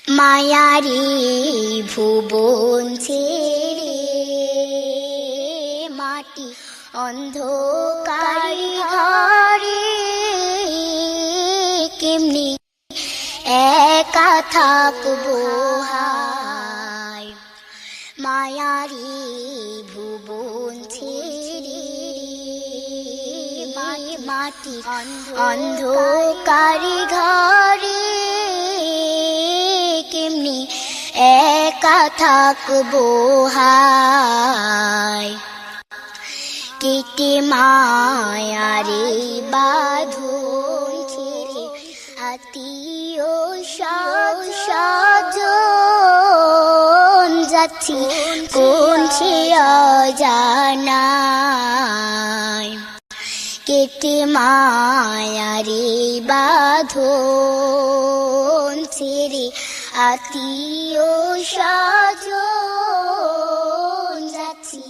মায়ারি ভুবন ছেড়ে মাটি অন্ধকার ঘরে কেমনি একা থাকবো হায়। মায়ারি ভুবন ছেড়ে মাটি অন্ধকার ঘরে কেমনি একা থাকবো হায়। কেটে মায়ারে বাঁধন ছেড়ে আত্মীয় স্বজন যাচ্ছি কোন সে অজানায়। কেটে মায়ারে বাঁধন ছেড়ে আত্মীয় স্বজন যাচ্ছি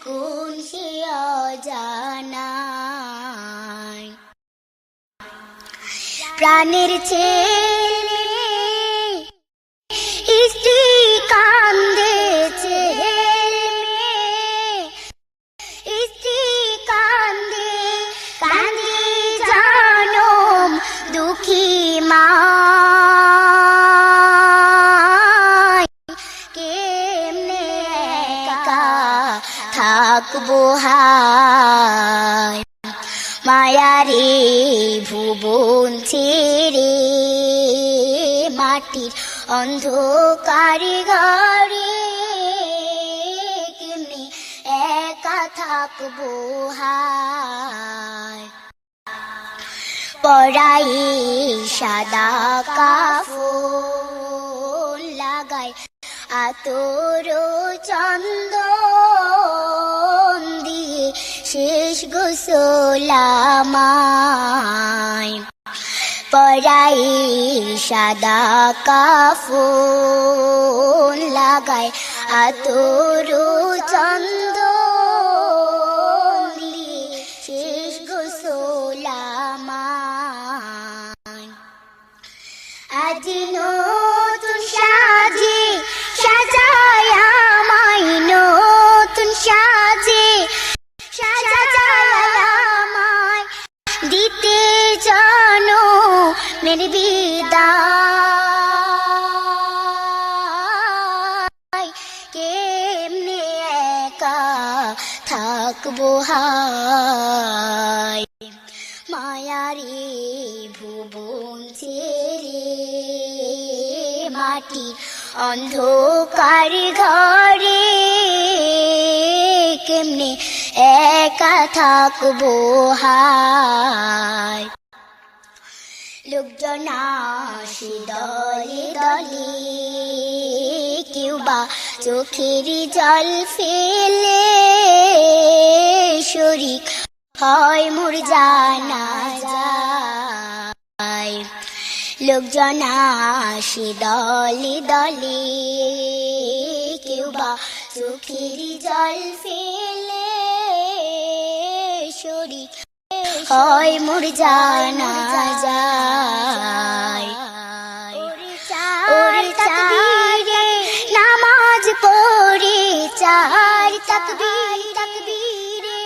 কোন সে অজানায়। প্রাণের ছেলে স্ত্রী কান্দেছে, স্ত্রী কান্দে কান্দে জানম দুঃখী মা। কেমনে একা থাকবো হায়। মায়ারে ভুবন ছেড়ে মাটির অন্ধকার ঘরে কেমনি একা থাকবো হায়। পরাই সাদা কাফন লাগাই আতর চন্দন দিয়ে শেষ গোসল আমায়। পরাই সাদা কাফন লাগাই আতর চন্দন দিয়ে শেষ গোসল আমায়। আজ নতুন সাজে সাজায় আমায়, নতুন সাজে সাজায় আমায় দিতে জানো মেরে বিদায়। কেমনে একা থাকবো হায়। মায়ারে ভুবন ছেড়ে মাটি অন্ধকার ঘরে কেমনে একা থাকবো হায়। লোকজন আসে দলে দলে, কেউ বা চোখের জল ফেলে শরীক হয় মোর জানাজায়। লোকজন আসে দলে দলে, কেউ বা চোখের জল ফেলে শরীক হয় মোর জানাজায়। ওরে তাকবীরে নামাজ পড়ে, চার তাকবীরে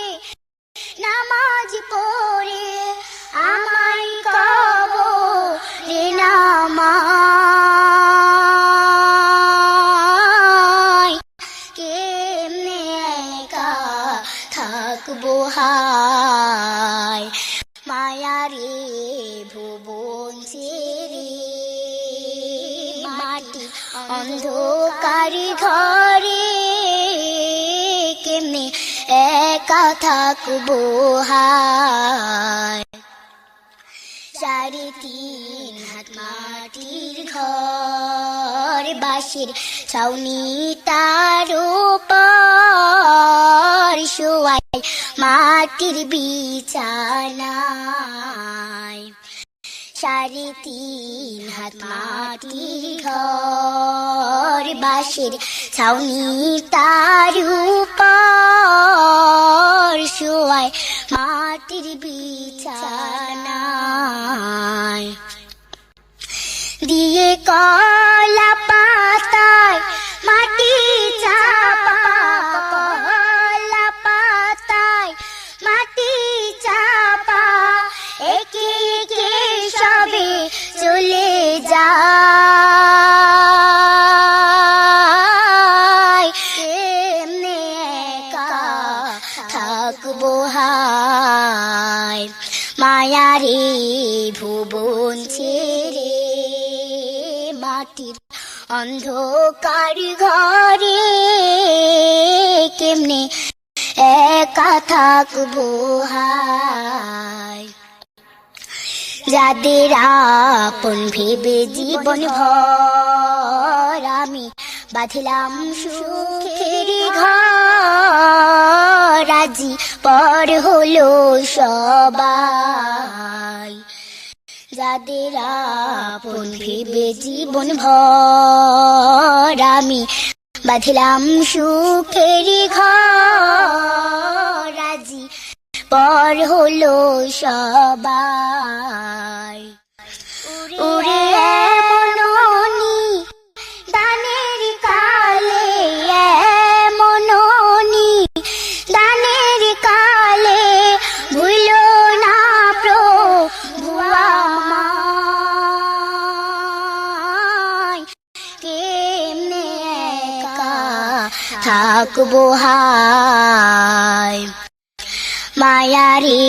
নামাজ পড়ে আমায় কবরে নামায়। কেমনে একা থাকবো হায়। মায়ারে ভুবন ছেড়ে মাটি অন্ধকার ঘরে কেমনে একা থাকবো হায়। 3.5 হাত মাটির ঘর, বাঁশের ছাউনি তার উপর শোয়াই মাটির বিছানায়। 3.5 হাত মাটির ঘর, বাঁশের ছাউনি তার উপর শোয়াই মাটির বিছানায়। দিয়ে কলা পাতায় মাটি চাপা, কলা পাতায় মাটি চাপা, একে একে সবে চলে যায়। কেমনে একা থাকবো হায়, মায়ারে ভুবন ছেড়ে মাটির অন্ধকার ঘরে, কেমনে একা থাকবো হায়। যাদের আপন ভেবে জীবন ভর আমি বাঁধলাম সুখের ঘর, আজি পর হলো সবাই। যাদের আপন ভেবে জীবন ভর আমি বাঁধলাম সুখের ঘর, আজি পর হলো সবাই। উড়ে মননি দানের কালে, মননি দানের কালে, ভুলো না প্রভু আমায়। কেমনে একা থাকবো হায়, মায়ারে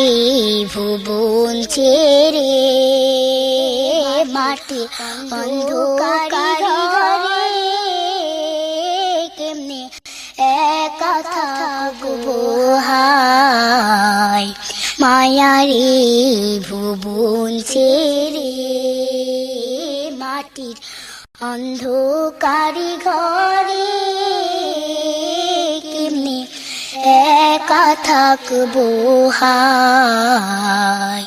ভুবন ছেড়ে মাটি অন্ধকার ঘরে, কেমনে একা থাকবো হায়। মায়ারে ভুবন ছেড়ে মাটির অন্ধকার ঘরে, কেমনে একা থাকবো হায়।